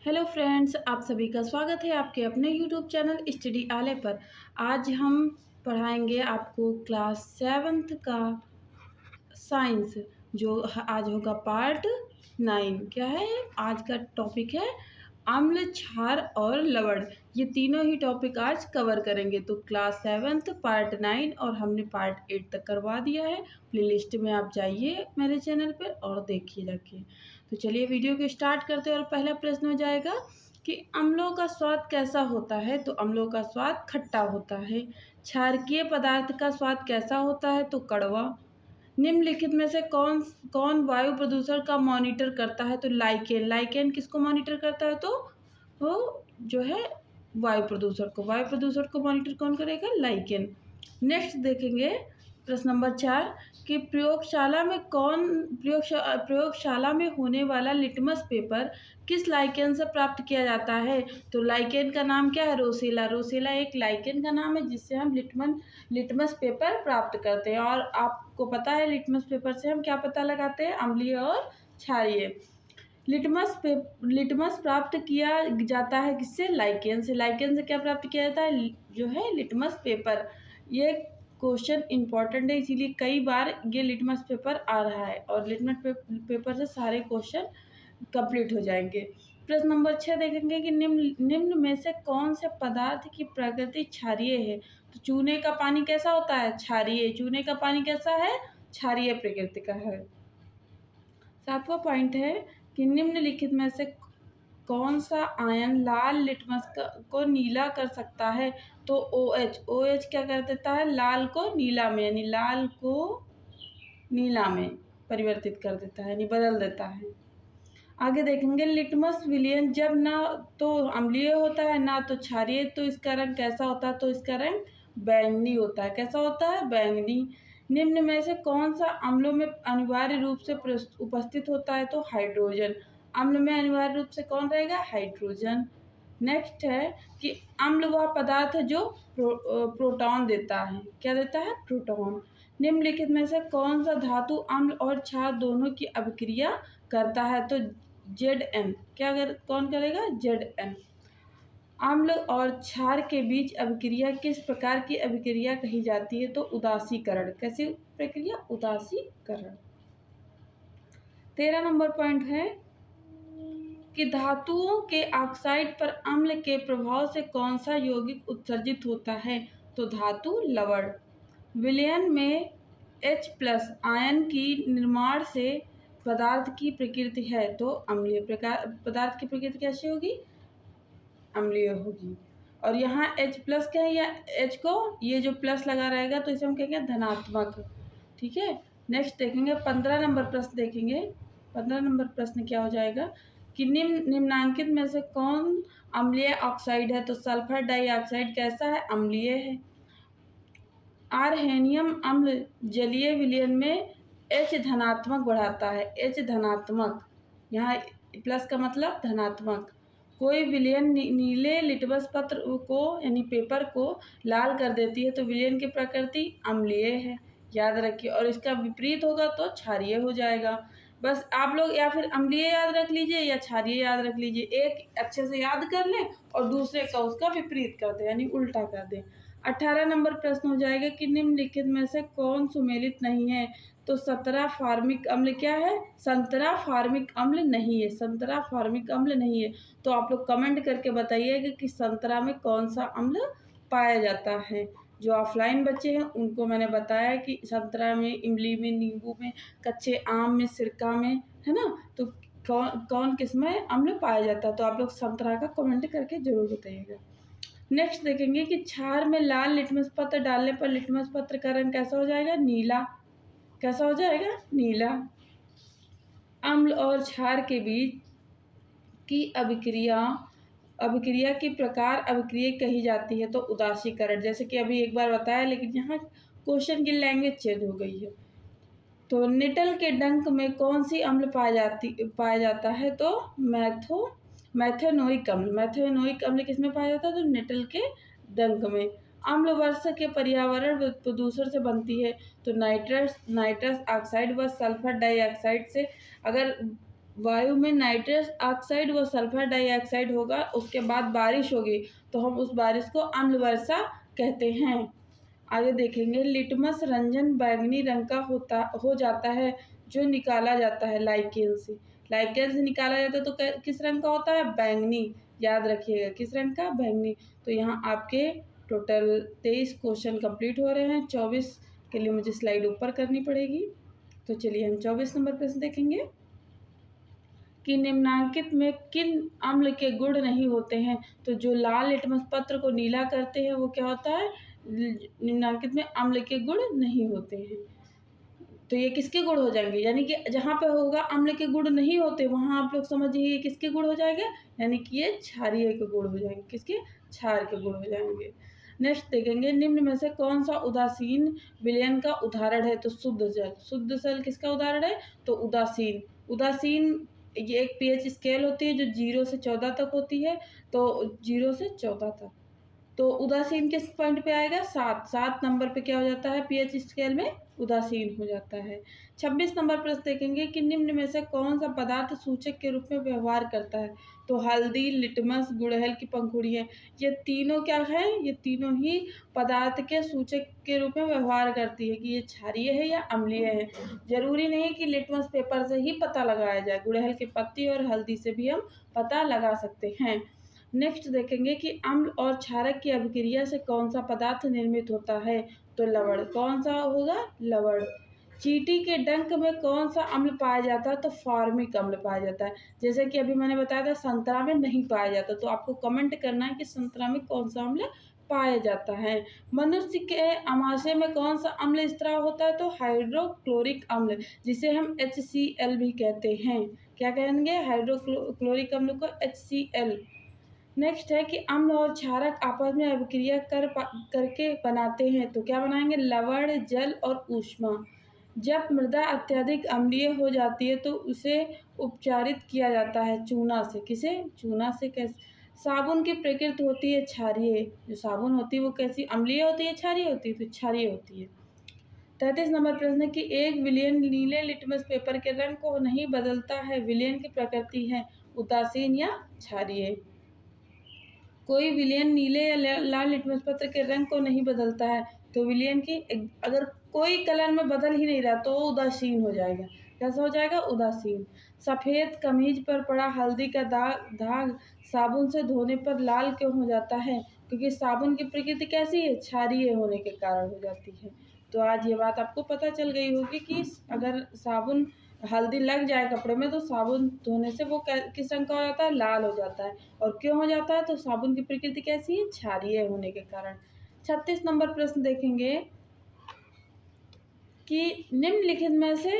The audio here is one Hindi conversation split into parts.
हेलो फ्रेंड्स, आप सभी का स्वागत है आपके अपने यूट्यूब चैनल स्टडी आले पर। आज हम पढ़ाएंगे आपको क्लास 7th का साइंस, जो आज होगा पार्ट 9। क्या है आज का टॉपिक? है अम्ल, क्षार और लवण। ये तीनों ही टॉपिक आज कवर करेंगे। तो क्लास 7th पार्ट 9 और हमने पार्ट 8 तक करवा दिया है। प्लेलिस्ट में आप जाइए मेरे चैनल पर और देखिए जाके। तो चलिए वीडियो को स्टार्ट करते हैं। और पहला प्रश्न हो जाएगा कि अम्लों का स्वाद कैसा होता है? तो अम्लों का स्वाद खट्टा होता है। क्षारकीय पदार्थ का स्वाद कैसा होता है? तो कड़वा। निम्नलिखित में से कौन कौन वायु प्रदूषण का मॉनिटर करता है? तो लाइकेन। लाइकेन किसको मॉनिटर करता है? तो वो जो है वायु प्रदूषण को मॉनिटर कौन करेगा? लाइकेन। नेक्स्ट देखेंगे प्रश्न नंबर 4 कि प्रयोगशाला में होने वाला लिटमस पेपर किस लाइकेन से प्राप्त किया जाता है? तो लाइकेन का नाम क्या है? रोसेला। रोसेला एक लाइकेन का नाम है जिससे हम लिटमस पेपर प्राप्त करते हैं। और आपको पता है लिटमस पेपर से हम क्या पता लगाते हैं? अम्लीय और क्षारीय। लिटमस प्राप्त किया जाता है किससे? लाइकेन से। लाइकेन से क्या प्राप्त किया जाता है? जो है लिटमस पेपर। ये क्वेश्चन इंपॉर्टेंट है, इसीलिए कई बार ये लिटमस पेपर आ रहा है और लिटमस पेपर से सारे क्वेश्चन कंप्लीट हो जाएंगे। प्रश्न नंबर 6 देखेंगे कि निम्न में से कौन से पदार्थ की प्रकृति क्षारीय है? तो चूने का पानी कैसा होता है? क्षारीय। चूने का पानी कैसा है? क्षारीय प्रकृति का है। 7वां पॉइंट है कि निम्नलिखित में से कौन सा आयन लाल लिटमस को नीला कर सकता है? तो OH। OH क्या कर देता है? लाल को नीला में, यानी लाल को नीला में परिवर्तित कर देता है, यानी बदल देता है। आगे देखेंगे लिटमस विलयन जब ना तो अम्लीय होता है ना तो क्षारीय, तो इसका रंग कैसा होता है? तो इसका रंग बैंगनी होता है। कैसा होता है? बैंगनी। निम्न में से कौन सा अम्लों में अनिवार्य रूप से उपस्थित होता है? तो हाइड्रोजन। अम्ल में अनिवार्य रूप से कौन रहेगा? हाइड्रोजन। नेक्स्ट है कि अम्ल वह पदार्थ है जो प्रोटॉन देता है। क्या देता है? प्रोटॉन। निम्नलिखित में से कौन सा धातु अम्ल और क्षार दोनों की अभिक्रिया करता है? तो Zn। कौन करेगा? Zn। अम्ल और क्षार के बीच अभिक्रिया किस प्रकार की अभिक्रिया कही जाती है? तो उदासीकरण। कैसी प्रक्रिया? उदासीकरण। 13 नंबर पॉइंट है कि धातुओं के ऑक्साइड पर अम्ल के प्रभाव से कौन सा यौगिक उत्सर्जित होता है? तो धातु लवण। विलयन में H+ आयन की निर्माण से पदार्थ की प्रकृति है तो अम्लीय। पदार्थ की प्रकृति कैसी होगी? अम्लीय होगी। और यहाँ H+ क्या है? या H को ये जो प्लस लगा रहेगा तो इसे हम कहेंगे धनात्मक। ठीक है। नेक्स्ट देखेंगे 15 नंबर प्रश्न देखेंगे। 15 नंबर प्रश्न क्या हो जाएगा कि निम्नांकित में से कौन अम्लीय ऑक्साइड है? तो सल्फर डाइऑक्साइड कैसा है? अम्लीय है। आर्सेनियम अम्ल जलीय विलयन में H धनात्मक बढ़ाता है। H धनात्मक, यहाँ प्लस का मतलब धनात्मक। कोई विलयन नीले लिटमस पत्र को यानी पेपर को लाल कर देती है तो विलयन की प्रकृति अम्लीय है, याद रखिए। और इसका विपरीत होगा तो क्षारीय हो जाएगा। बस आप लोग या फिर अम्लीय याद रख लीजिए या क्षारीय याद रख लीजिए। एक अच्छे से याद कर लें और दूसरे का उसका विपरीत कर दें, यानी उल्टा कर दें। 18 नंबर प्रश्न हो जाएगा कि निम्नलिखित में से कौन सुमेलित नहीं है? तो संतरा फार्मिक अम्ल क्या है? संतरा फार्मिक अम्ल नहीं है। संतरा फार्मिक अम्ल नहीं है। तो आप लोग कमेंट करके बताइएगा कि संतरा में कौन सा अम्ल पाया जाता है। जो ऑफलाइन बच्चे हैं उनको मैंने बताया कि संतरा में, इमली में, नींबू में, कच्चे आम में, सिरका में, है ना। तो कौन कौन किस में अम्ल पाया जाता है? तो आप लोग संतरा का कमेंट करके जरूर बताइएगा। नेक्स्ट देखेंगे कि क्षार में लाल लिटमस पत्र डालने पर लिटमस पत्र का रंग कैसा हो जाएगा? नीला। कैसा हो जाएगा? नीला। अम्ल और क्षार के बीच की अभिक्रिया की प्रकार अभिक्रिया कही जाती है तो उदासीकरण। जैसे कि अभी एक बार बताया, लेकिन यहाँ क्वेश्चन की लैंग्वेज चेंज हो गई है। तो निटल के डंक में कौन सी अम्ल पाया जाता है? तो मैथेनोइक अम्ल। मैथेनोइक अम्ल किसमें पाया जाता है? तो निटल के डंक में। अम्ल वर्षा के पर्यावरण प्रदूषण से बनती है तो नाइट्रस ऑक्साइड व सल्फर डाइऑक्साइड से। अगर वायु में नाइट्रस ऑक्साइड व सल्फर डाइऑक्साइड होगा, उसके बाद बारिश होगी तो हम उस बारिश को अम्ल वर्षा कहते हैं। आगे देखेंगे, लिटमस रंजन बैंगनी रंग का हो जाता है जो निकाला जाता है लाइकेन से। लाइकेन से निकाला जाता है तो किस रंग का होता है? बैंगनी। याद रखिएगा किस रंग का? बैंगनी। तो यहाँ आपके टोटल 23 क्वेश्चन कंप्लीट हो रहे हैं। 24 के लिए मुझे स्लाइड ऊपर करनी पड़ेगी। तो चलिए हम 24 नंबर प्रश्न देखेंगे कि निम्नांकित में किन अम्ल के गुण नहीं होते हैं। तो जो लाल लिटमस पत्र को नीला करते हैं वो क्या होता है? निम्नांकित में अम्ल के गुण नहीं होते हैं। तो ये किसके गुण हो जाएंगे? यानी कि जहाँ पे होगा अम्ल के गुण नहीं होते वहाँ आप लोग समझिए ये किसके गुण हो जाएगा? यानी कि ये क्षारीय के गुण हो जाएंगे। किसके? क्षार के गुण हो जाएंगे। नेक्स्ट देखेंगे, निम्न में से कौन सा उदासीन विलयन का उदाहरण है? तो शुद्ध जल। शुद्ध जल किसका उदाहरण है? तो उदासीन। उदासीन ये एक pH स्केल होती है जो 0 से 14 तक होती है। तो 0 से 14 तक, तो उदासीन किस पॉइंट पे आएगा? 7 नंबर पे क्या हो जाता है? pH स्केल में उदासीन हो जाता है। 26 नंबर प्रश्न देखेंगे कि निम्न में से कौन सा पदार्थ सूचक के रूप में व्यवहार करता है? तो हल्दी, लिटमस, गुड़हल की पंखुड़ियाँ, ये तीनों क्या है? ये तीनों ही पदार्थ के सूचक के रूप में व्यवहार करती है कि ये क्षारीय है या अम्लीय है। जरूरी नहीं कि लिटमस पेपर से ही पता लगाया जाए, गुड़हल की पत्ती और हल्दी से भी हम पता लगा सकते हैं। नेक्स्ट देखेंगे कि अम्ल और क्षारक की अभिक्रिया से कौन सा पदार्थ निर्मित होता है? तो लवण। कौन सा होगा? लवण। चींटी के डंक में कौन सा अम्ल पाया जाता है? तो फॉर्मिक अम्ल पाया जाता है। जैसे कि अभी मैंने बताया था संतरा में नहीं पाया जाता, तो आपको कमेंट करना है कि संतरा में कौन सा अम्ल पाया जाता है। मनुष्य के आमाशय में कौन सा अम्ल स्त्राव होता है? तो हाइड्रोक्लोरिक अम्ल, जिसे हम HCl भी कहते हैं। क्या कहेंगे? हाइड्रोक्लोरिक अम्ल को HCl। नेक्स्ट है कि अम्ल और क्षारक आपस में अभिक्रिया करके बनाते हैं, तो क्या बनाएंगे? लवण, जल और ऊष्मा। जब मृदा अत्यधिक अम्लीय हो जाती है तो उसे उपचारित किया जाता है चूना से। किसे? चूना से। कैसे? साबुन की प्रकृति होती है क्षारीय। जो साबुन होती है वो कैसी? अम्लीय होती है, क्षारीय होती है? तो क्षारीय होती है। 33 नंबर प्रश्न है कि एक विलयन नीले लिटमस पेपर के रंग को नहीं बदलता है, विलयन की प्रकृति है उदासीन या क्षारीय। कोई विलयन नीले या लाल लिटमस पत्र के रंग को नहीं बदलता है, तो विलयन की अगर कोई कलर में बदल ही नहीं रहा तो वो उदासीन हो जाएगा। कैसा हो जाएगा? उदासीन। सफ़ेद कमीज पर पड़ा हल्दी का दाग साबुन से धोने पर लाल क्यों हो जाता है? क्योंकि साबुन की प्रकृति कैसी है? क्षारीय होने के कारण हो जाती है। तो आज ये बात आपको पता चल गई होगी कि अगर साबुन हल्दी लग जाए कपड़े में तो साबुन धोने से वो किस रंग का हो जाता है? लाल हो जाता है। और क्यों हो जाता है? तो साबुन की प्रकृति कैसी है? क्षारीय होने के कारण। 36 नंबर प्रश्न देखेंगे कि निम्नलिखित में से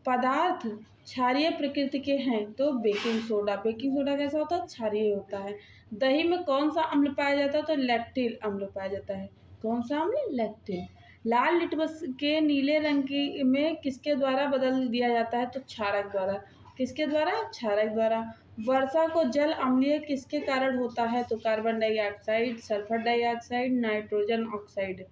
पदार्थ क्षारीय प्रकृति के हैं। तो बेकिंग सोडा। बेकिंग सोडा कैसा होता है? क्षारीय होता है। दही में कौन सा अम्ल पाया जाता है? तो लैक्टिल अम्ल पाया जाता है। कौन सा अम्ल? लैक्टिल। लाल लिटमस के नीले रंग की में किसके द्वारा बदल दिया जाता है? तो क्षारक द्वारा। किसके द्वारा? क्षारक द्वारा। वर्षा को जल अम्लीय किसके कारण होता है? तो carbon dioxide, sulphur dioxide, nitrogen oxide.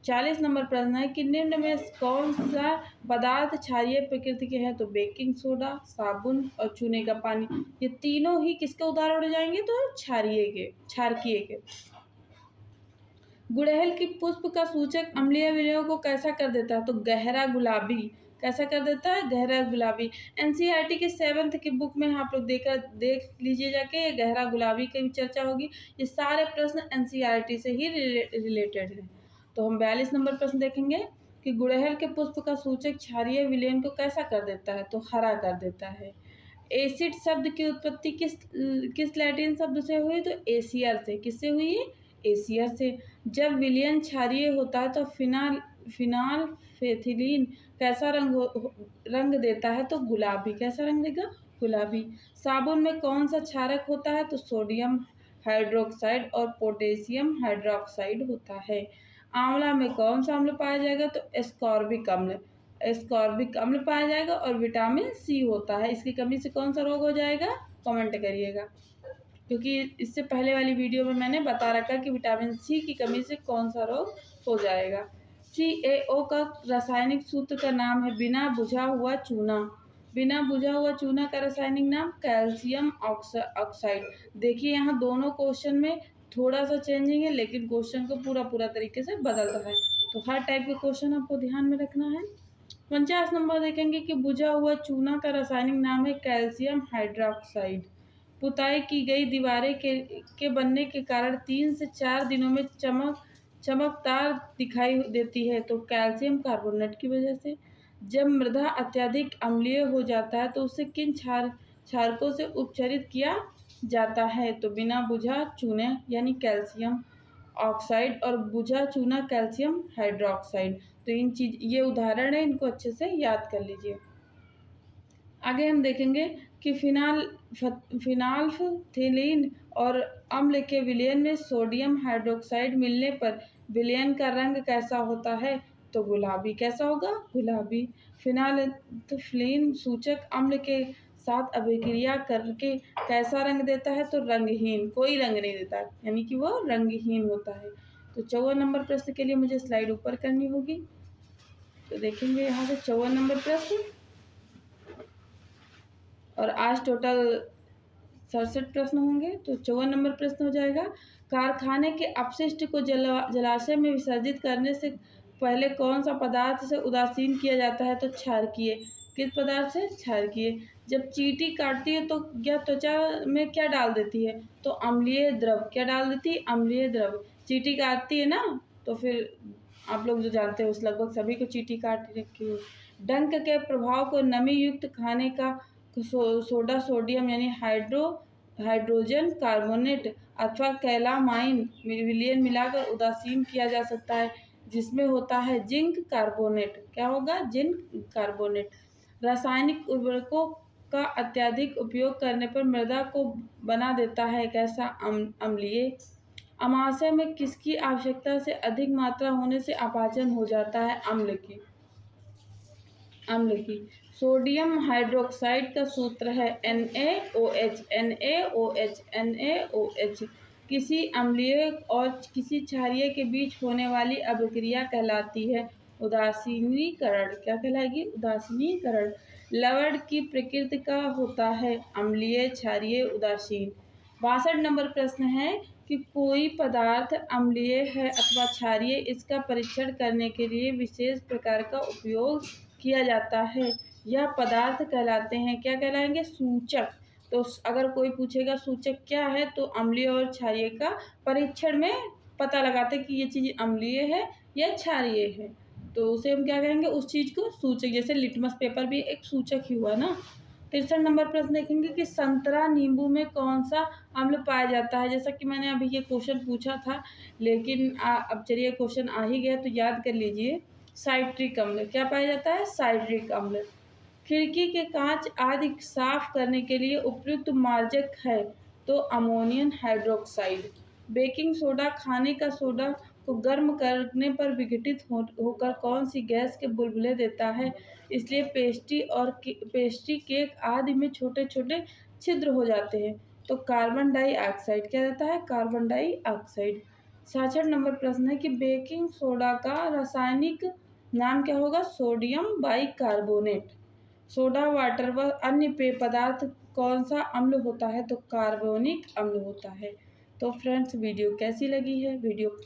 40 number प्रश्न है कि निम्न में कौन सा पदार्थ क्षारीय प्रकृति के हैं? तो बेकिंग सोडा, साबुन और चूने का पानी, ये तीनों ही किसके उदाहरण हो जाएंगे? तो क्षारीय के, क्षारकीय के। गुड़हल की पुष्प का सूचक अम्लीय विलयन को कैसा कर देता है? तो गहरा गुलाबी। कैसा कर देता है? गहरा गुलाबी। एनसीईआरटी के 7th की बुक में आप लोग देख लीजिए जाके, गहरा गुलाबी की भी चर्चा होगी। ये सारे प्रश्न एनसीईआरटी से ही रिलेटेड है। तो हम 42 नंबर प्रश्न देखेंगे कि गुड़हल के पुष्प का सूचक क्षारीय विलयन को कैसा कर देता है? तो हरा कर देता है। एसिड शब्द की उत्पत्ति किस लैटिन शब्द से हुई? तो एसियर से। किससे हुई है? एसियर से। जब विलयन क्षारीय होता है तो फिनाल्फेथिलीन कैसा रंग देता है? तो गुलाबी। कैसा रंग देगा? गुलाबी। साबुन में कौन सा क्षारक होता है? तो सोडियम हाइड्रोक्साइड और पोटेशियम हाइड्रोक्साइड होता है। आंवला में कौन सा अम्ल पाया जाएगा? तो एस्कॉर्बिक अम्ल। एस्कॉर्बिक अम्ल पाया जाएगा और विटामिन सी होता है। इसकी कमी से कौन सा रोग हो जाएगा? कमेंट करिएगा, क्योंकि इससे पहले वाली वीडियो में मैंने बता रखा कि विटामिन सी की कमी से कौन सा रोग हो जाएगा। CaO का रासायनिक सूत्र का नाम है बिना बुझा हुआ चूना। बिना बुझा हुआ चूना का रासायनिक नाम कैल्शियम ऑक्साइड। देखिए यहाँ दोनों क्वेश्चन में थोड़ा सा चेंजिंग है, लेकिन क्वेश्चन को पूरा पूरा तरीके से बदल रहा है। तो हर टाइप के क्वेश्चन आपको ध्यान में रखना है। 49 नंबर देखेंगे कि बुझा हुआ चूना का रासायनिक नाम है कैल्शियम हाइड्रोक्साइड। पुताई की गई दीवारें के बनने के कारण 3 से 4 दिनों में चमकदार दिखाई देती है, तो कैल्शियम कार्बोनेट की वजह से। जब मृदा अत्यधिक अम्लीय हो जाता है तो उसे किन क्षारकों से उपचारित किया जाता है? तो बिना बुझा चूने यानी कैल्शियम ऑक्साइड और बुझा चूना कैल्शियम हाइड्रोक्साइड। तो ये उदाहरण है, इनको अच्छे से याद कर लीजिए। आगे हम देखेंगे कि फिनाल्फथीलीन और अम्ल के विलयन में सोडियम हाइड्रोक्साइड मिलने पर विलयन का रंग कैसा होता है? तो गुलाबी। कैसा होगा? गुलाबी। फिनाल्फथीलीन सूचक अम्ल के साथ अभिक्रिया करके कैसा रंग देता है? तो रंगहीन, कोई रंग नहीं देता है, यानी कि वो रंगहीन होता है। तो 54 नंबर प्रश्न के लिए मुझे स्लाइड ऊपर करनी होगी। तो देखेंगे यहाँ से 54 नंबर प्रश्न, और आज टोटल 67 प्रश्न होंगे। तो 54 नंबर प्रश्न हो जाएगा, कारखाने के अपशिष्ट को जलाशय में विसर्जित करने से पहले कौन सा पदार्थ से उदासीन किया जाता है? तो क्षारकीय। किस पदार्थ से? क्षारकीय। जब चींटी काटती है तो क्या त्वचा में क्या डाल देती है? तो अम्लीय द्रव। क्या डाल देती है? अम्लीय द्रव। चींटी काटती है ना, तो फिर आप लोग जो जानते हो, उस लगभग सभी को चींटी काट रखी हो। डंक के प्रभाव को नमी युक्त खाने का सोडा सोडियम यानी हाइड्रोजन कार्बोनेट अथवा कैलामाइन विलयन मिलाकर उदासीन किया जा सकता है, जिसमें होता है जिंक कार्बोनेट। क्या होगा? Zinc carbonate. रासायनिक उर्वरकों का अत्यधिक उपयोग करने पर मृदा को बना देता है कैसा? अम्लीय। अमाशय में किसकी आवश्यकता से अधिक मात्रा होने से अपाचन हो जाता है? अम्ल की। सोडियम हाइड्रोक्साइड का सूत्र है NaOH। किसी अम्लीय और किसी क्षारीय के बीच होने वाली अभिक्रिया कहलाती है उदासीनीकरण। क्या कहलाएगी? उदासीनीकरण। लवण की प्रकृति का होता है अम्लीय, क्षारीय, उदासीन। 62 नंबर प्रश्न है कि कोई पदार्थ अम्लीय है अथवा क्षारीय, इसका परीक्षण करने के लिए विशेष प्रकार का उपयोग किया जाता है। यह पदार्थ कहलाते हैं, क्या कहलाएंगे? सूचक। तो अगर कोई पूछेगा सूचक क्या है, तो अम्लीय और क्षारीय का परीक्षण में पता लगाते कि ये चीज़ अम्लीय है या क्षारीय है, तो उसे हम क्या कहेंगे? उस चीज़ को सूचक। जैसे लिटमस पेपर भी एक सूचक ही हुआ ना। 63 नंबर प्रश्न देखेंगे कि संतरा नींबू में कौन सा अम्ल पाया जाता है? जैसा कि मैंने अभी ये क्वेश्चन पूछा था, लेकिन अब चलिए क्वेश्चन आ ही गया तो याद कर लीजिए। साइट्रिक अम्ल। क्या पाया जाता है? साइट्रिक अम्ल। खिड़की के कांच आदि साफ करने के लिए उपयुक्त मार्जक है, तो अमोनियम हाइड्रोक्साइड। बेकिंग सोडा खाने का सोडा को गर्म करने पर विघटित होकर कौन सी गैस के बुलबुले देता है? इसलिए पेस्ट्री केक आदि में छोटे छोटे छिद्र हो जाते हैं, तो कार्बन डाइऑक्साइड। क्या देता है? Carbon dioxide. 66 नंबर प्रश्न है कि बेकिंग सोडा का रासायनिक नाम क्या होगा? Sodium bicarbonate. सोडा वाटर व अन्य पेय पदार्थ कौन सा अम्ल होता है? तो कार्बोनिक अम्ल होता है। तो फ्रेंड्स, वीडियो कैसी लगी है? वीडियो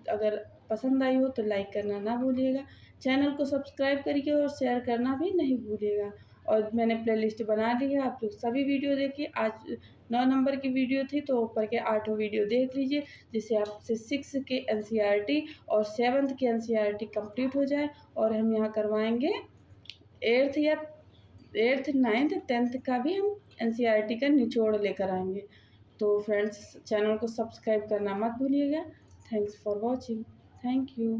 अगर पसंद आई हो तो लाइक करना ना भूलिएगा, चैनल को सब्सक्राइब करिए और शेयर करना भी नहीं भूलिएगा। और मैंने प्लेलिस्ट बना ली है, आप लोग सभी वीडियो देखिए। आज 9 नंबर की वीडियो थी, तो ऊपर के 8 वीडियो देख लीजिए, जिससे आपसे 6 के NCERT और 7th के NCERT कंप्लीट हो जाए। और हम यहाँ करवाएंगे 8th 9th 10th का भी हम NCERT का निचोड़ लेकर आएंगे। तो फ्रेंड्स, चैनल को सब्सक्राइब करना मत भूलिएगा। Thanks for watching. Thank you.